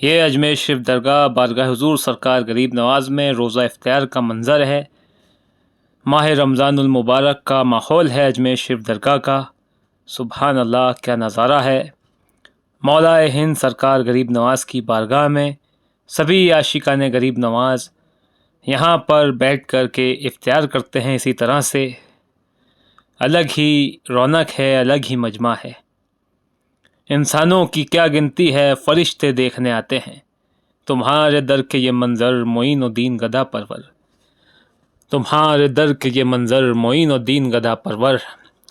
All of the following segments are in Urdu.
یہ اجمیر شریف درگاہ بارگاہ حضور سرکار غریب نواز میں روزہ افطار کا منظر ہے۔ ماہ رمضان المبارک کا ماحول ہے اجمیر شریف درگاہ کا۔ سبحان اللہ، کیا نظارہ ہے۔ مولا ہند سرکار غریب نواز کی بارگاہ میں سبھی عاشقان غریب نواز یہاں پر بیٹھ کر کے افطار کرتے ہیں۔ اسی طرح سے الگ ہی رونق ہے، الگ ہی مجمع ہے۔ انسانوں کی کیا گنتی ہے، فرشتے دیکھنے آتے ہیں تمہارے در کے یہ منظر معین الدین گدا پرور۔ تمہارے در کے یہ منظر معین الدین گدا پرور۔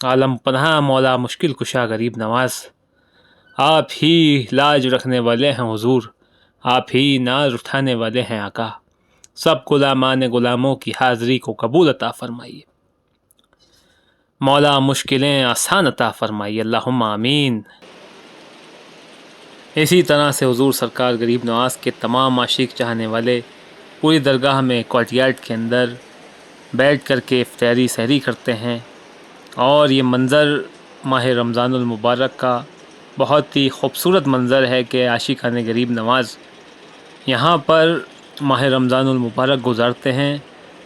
عالم پناہ مولا مشکل کشا غریب نواز، آپ ہی لاج رکھنے والے ہیں حضور، آپ ہی ناز اٹھانے والے ہیں آقا۔ سب غلامان غلاموں کی حاضری کو قبول عطا فرمائیے، مولا مشکلیں آسان عطا فرمائیے، اللہم آمین۔ اسی طرح سے حضور سرکار غریب نواز کے تمام عاشق چاہنے والے پوری درگاہ میں کوارٹیارڈ کے اندر بیٹھ کر کے افطاری سحری کرتے ہیں، اور یہ منظر ماہ رمضان المبارک کا بہت ہی خوبصورت منظر ہے کہ عاشقان غریب نواز یہاں پر ماہ رمضان المبارک گزارتے ہیں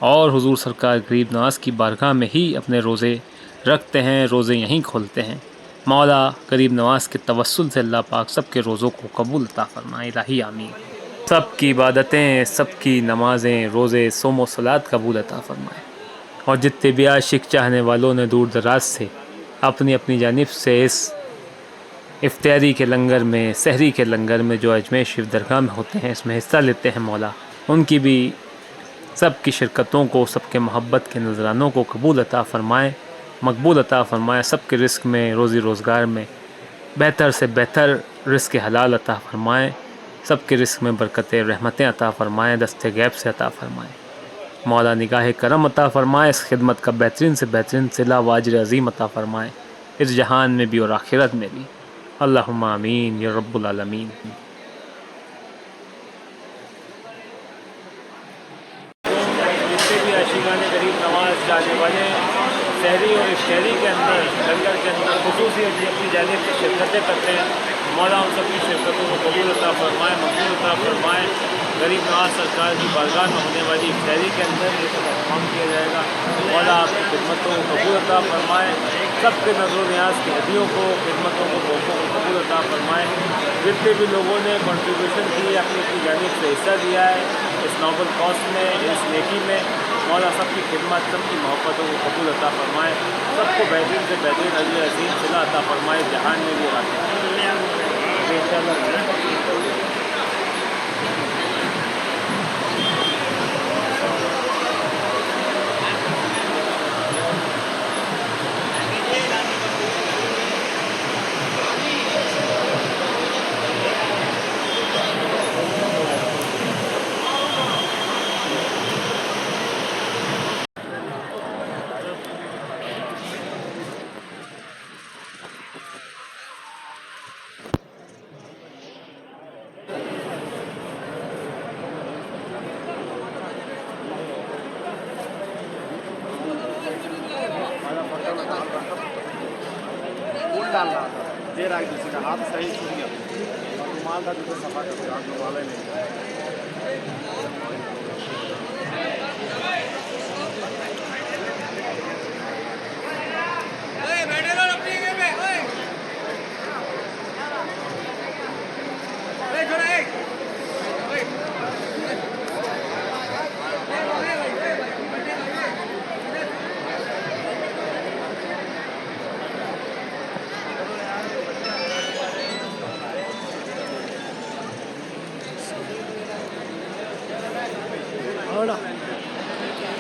اور حضور سرکار غریب نواز کی بارگاہ میں ہی اپنے روزے رکھتے ہیں، روزے یہیں کھولتے ہیں۔ مولا غریب نواز کے توسل سے اللہ پاک سب کے روزوں کو قبول عطا فرمائے، الہی آمین۔ سب کی عبادتیں، سب کی نمازیں، روزے، صوم و صلات قبول عطا فرمائے، اور جتنے بھی عاشق چاہنے والوں نے دور دراز سے اپنی اپنی جانب سے اس افطاری کے لنگر میں، سحری کے لنگر میں جو اجمیر شریف درگاہ میں ہوتے ہیں، اس میں حصہ لیتے ہیں، مولا ان کی بھی سب کی شرکتوں کو، سب کے محبت کے نذرانوں کو قبول عطا فرمائے، مقبول عطا فرمائے۔ سب کے رزق میں، روزی روزگار میں بہتر سے بہتر رزق حلال عطا فرمائے، سب کے رزق میں برکتیں، رحمتیں عطا فرمائے، دست غیب سے عطا فرمائے۔ مولا نگاہ کرم عطا فرمائے، اس خدمت کا بہترین سے بہترین صلہ و اجر عظیم عطا فرمائے، اس جہان میں بھی اور آخرت میں بھی، اللہم آمین یا رب العالمین۔ جتنے بھی عاشقان غریب نواز جانے والے سحری اور افطاری کے اندر، لنگر کے اندر خصوصی اپنی جانب سے شرکتیں کرتے ہیں، مولا ان سب کی شرکتوں کو قبول عطا فرمائے، مقبول عطا فرمائے۔ غریب نواز سرکار کی بارگاہ میں ہونے والی افطاری کے اندر یہ سب اہتمام کیا جائے گا، مولا آپ کی خدمتوں کو قبول عطا فرمائے، سب کے نظر و نیاز کی ہدیوں کو، خدمتوں کو، موقعوں کو قبول عطا فرمائے۔ جتنے بھی لوگوں نے کنٹریبیوشن کی، اپنی جانب سے حصہ دیا ہے اس نوبل کاز میں، اس نیکی میں، مولا سب کی خدمت، سب کی محبتوں کو قبول عطا فرمائے، سب کو بہترین سے بہترین اجر عظیم صلہ عطا فرمائے، جہان میں بھی اور آخرت میں۔ انشاءاللہ ڈالنا تھا، دیر آئی کسی کا ہاتھ صحیح چھوٹ گیا، رومال تھا جو صفا کر دیا، آپ رومال نہیں۔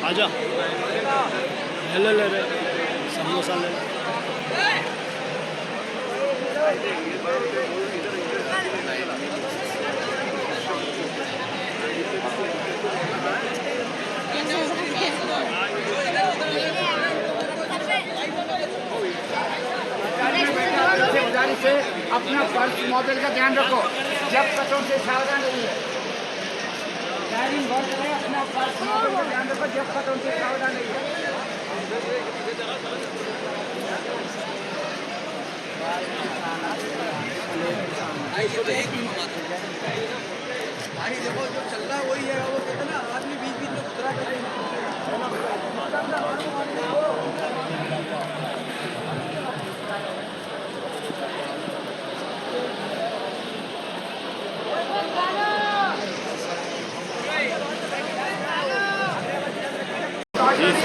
آجا لے لے سموسا لے سے اپنا فرض موبائل کا دھیان رکھو، جب قطعوں سے ساودھان نہیں ہے، اپنا فرض موبائل کا دھیان رکھو، جب قطعوں سے ساودھان نہیں ہے۔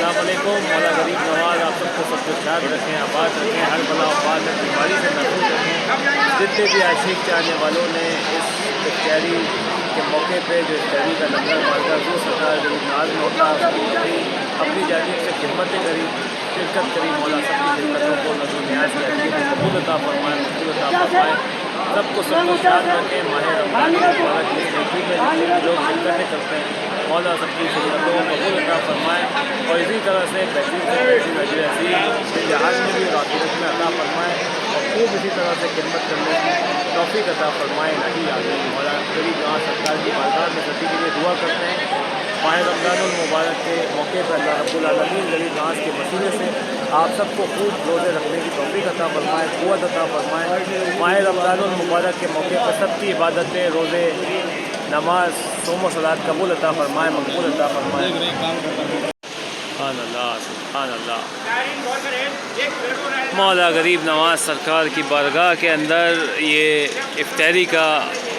السلام علیکم. مولا غریب نواز آپ سب کو سب خیال رکھیں, آباد رکھیں, ہر بلا وبال میں بیماری سے محفوظ رکھیں. جتنے بھی عاشق چاہنے والوں نے اس افطاری کے موقع پہ جو افطاری کا لنگر بارگاہ حضور سرکار غریب نواز میں ہوتا ہے, اس کی اپنی جانب سے خدمتیں کری, شرکت کری. مولا سب کی شرکتوں کو نظر و نیاز کے لیے قبول عطا فرمائے, مقبول عطا فرمائے. سب کو یاد رکھیں. ماہ رمضان المبارک کی نیکی میں جتنے بھی لوگ شرکتیں کرتے ہیں, مولا سب کی شرکتوں کو قبول عطا فرمائے, اور اسی طرح سے بہترین سے بہترین اجر عظیم جہاز میں بھی اور آخرت میں عطا فرمائے, اور خوب اسی طرح سے خدمت کرنے کی توفیق عطا فرمائے. نہیں آمین. مولا غریب نواز سرکار کی بارگاہ میں سبھی کے لیے دعا کرتے ہیں. ماہ رمضان المبارک کے موقع پر اللہ رب العالمین غریب نواز کے وسیلے سے آپ سب کو خوب روزے رکھنے کی توفیق عطا فرمائے, قوت عطا فرمائے. ماہ رمضان المبارک کے موقع پر سب کی عبادتیں, روزے, نماز, صوم و صلات قبول عطا فرمائے, مقبول عطا فرمائے. سبحان اللہ, سبحان اللہ. مولا غریب نواز سرکار کی بارگاہ کے اندر یہ افطاری کا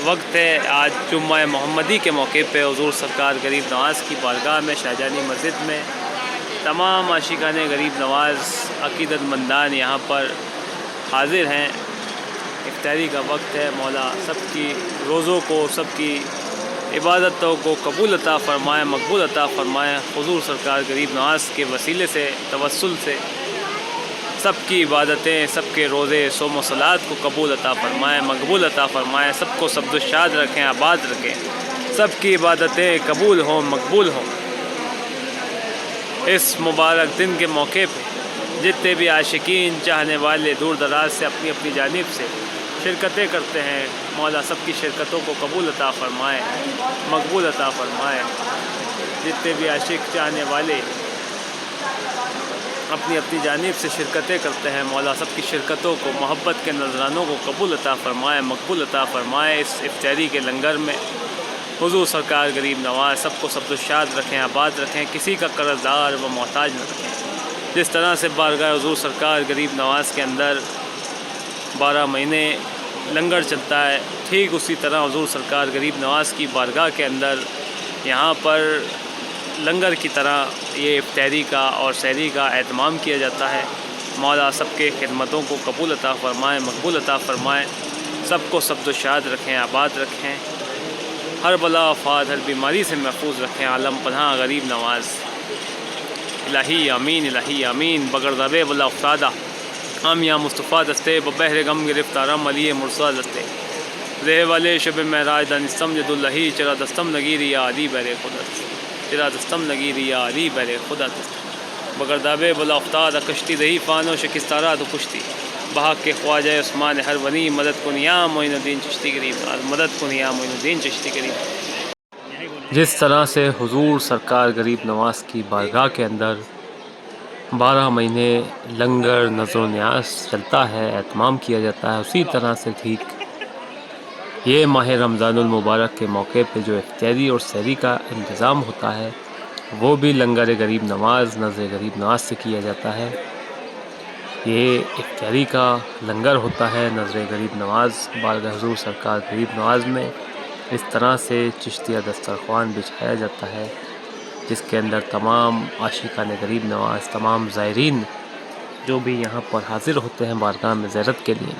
وقت ہے. آج جمعہ محمدی کے موقع پہ حضور سرکار غریب نواز کی بارگاہ میں شاہجہانی مسجد میں تمام عاشقان غریب نواز عقیدت مندان یہاں پر حاضر ہیں. افطاری کا وقت ہے. مولا سب کی روزوں کو, سب کی عبادتوں کو قبول عطا فرمائے, مقبول عطا فرمائے. حضور سرکار غریب نواز کے وسیلے سے, توسل سے سب کی عبادتیں, سب کے روزے, صوم و صلات کو قبول عطا فرمائے, مقبول عطا فرمائے. سب کو سبز و شاد رکھیں, آباد رکھیں. سب کی عبادتیں قبول ہوں, مقبول ہوں. اس مبارک دن کے موقع پہ جتنے بھی عاشقین چاہنے والے دور دراز سے اپنی اپنی جانب سے شرکتیں کرتے ہیں, مولا سب کی شرکتوں کو قبول عطا فرمائے, مقبول عطا فرمائے. جتنے بھی عاشق چاہنے والے اپنی اپنی جانب سے شرکتیں کرتے ہیں, مولا سب کی شرکتوں کو, محبت کے نذرانوں کو قبول عطا فرمائے, مقبول عطا فرمائے. اس افطاری کے لنگر میں حضور سرکار غریب نواز سب کو سبز و شاد رکھیں, آباد رکھیں, کسی کا قرض دار و محتاج نہ رکھیں. جس طرح سے بارگاہ حضور سرکار غریب نواز کے اندر 12 مہینے لنگر چلتا ہے, ٹھیک اسی طرح حضور سرکار غریب نواز کی بارگاہ کے اندر یہاں پر لنگر کی طرح یہ افطاری کا اور سحری کا اہتمام کیا جاتا ہے. مولا سب کے خدمتوں کو قبول عطا فرمائے, مقبول عطا فرمائے. سب کو سبز و شاد رکھیں, آباد رکھیں. ہر بلا آفات, ہر بیماری سے محفوظ رکھیں. عالم پناہ غریب نواز. الہی آمین, الہی آمین. بگردابے بلا افتادہ ہم یا مصطفیٰ دستے, ببہر غم گرفتارم علی مرسا دستے. رہ والے شب معراج دانستم جد اللہی, چرا دستم لگی ریا علی بہر خدا, چرا دستم لگی ریا علی بہر خدا دست. بگردابے بلا افتادہ کشتی دہی فانو شکستارا تو کشتی. بحق کے خواجہ عثمان ہر ونی, مدد کن یا معین الدین چشتی غریب نواز, مدد کن یا معین الدین چشتی غریب. جس طرح سے حضور سرکار غریب نواز کی بارگاہ کے اندر 12 مہینے لنگر, نظر و نیاز چلتا ہے, اہتمام کیا جاتا ہے, اسی طرح سے ٹھیک یہ ماہ رمضان المبارک کے موقع پہ جو افطاری اور سحری کا انتظام ہوتا ہے وہ بھی لنگر غریب نواز, نظر غریب نواز سے کیا جاتا ہے. یہ افطاری کا لنگر ہوتا ہے, نظر غریب نواز بارگاہ حضور سرکار غریب نواز میں اس طرح سے چشتیہ دسترخوان بچھایا جاتا ہے, جس کے اندر تمام عاشقان غریب نواز, تمام زائرین جو بھی یہاں پر حاضر ہوتے ہیں بارگاہ میں زیارت کے لیے,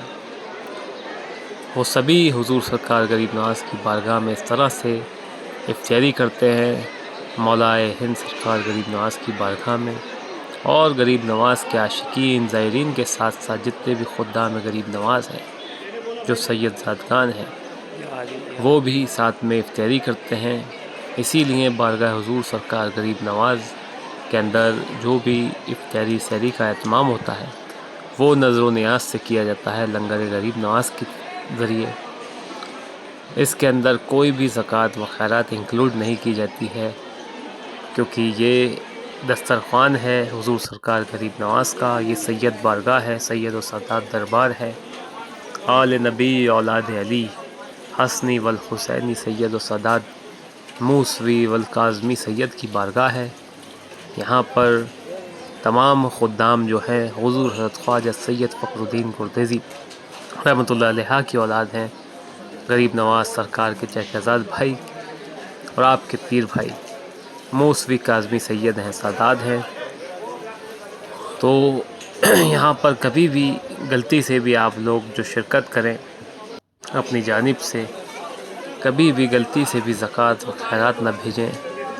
وہ سبھی حضور سرکار غریب نواز کی بارگاہ میں اس طرح سے افطاری کرتے ہیں. مولائے ہند سرکار غریب نواز کی بارگاہ میں اور غریب نواز کے عاشقین, زائرین کے ساتھ ساتھ جتنے بھی خدام غریب نواز ہیں, جو سید زادگان ہیں, وہ بھی ساتھ میں افطاری کرتے ہیں. اسی لیے بارگاہ حضور سرکار غریب نواز کے اندر جو بھی افطاری سحری کا اہتمام ہوتا ہے وہ نظر و نیاز سے کیا جاتا ہے, لنگر غریب نواز کے ذریعے. اس کے اندر کوئی بھی زکوٰۃ و خیرات انکلوڈ نہیں کی جاتی ہے, کیونکہ یہ دسترخوان ہے حضور سرکار غریب نواز کا, یہ سید بارگاہ ہے, سید و سادات دربار ہے. آل نبی اولاد علی, حسنی والحسینی سید و سادات, موسوی والکاظمی سید کی بارگاہ ہے. یہاں پر تمام خدام جو ہیں حضور حضرت خواجہ سید فخر الدین گردیزی رحمۃ اللہ علیہ کی اولاد ہیں. غریب نواز سرکار کے چچا زاد بھائی اور آپ کے پیر بھائی موسوی کاظمی سید ہیں, سادات ہیں. تو یہاں پر کبھی بھی غلطی سے بھی آپ لوگ جو شرکت کریں اپنی جانب سے، کبھی بھی غلطی سے بھی زکوٰۃ و خیرات نہ بھیجیں،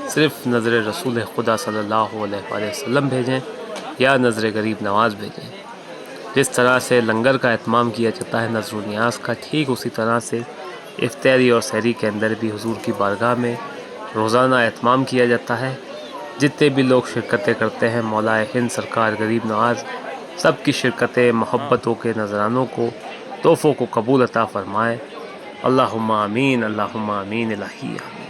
صرف نظر رسول خدا صلی اللہ علیہ وآلہ وسلم بھیجیں یا نظر غریب نواز بھیجیں۔ جس طرح سے لنگر کا اہتمام کیا جاتا ہے نذر و نیاز کا، ٹھیک اسی طرح سے افطاری اور سحری کے اندر بھی حضور کی بارگاہ میں روزانہ اہتمام کیا جاتا ہے۔ جتنے بھی لوگ شرکتیں کرتے ہیں، مولا ہند سرکار غریب نواز سب کی شرکتیں، محبتوں کے نذرانوں کو، تحفوں کو قبول عطا فرمائے۔ اللہم آمین، اللہم آمین، الہی آمین۔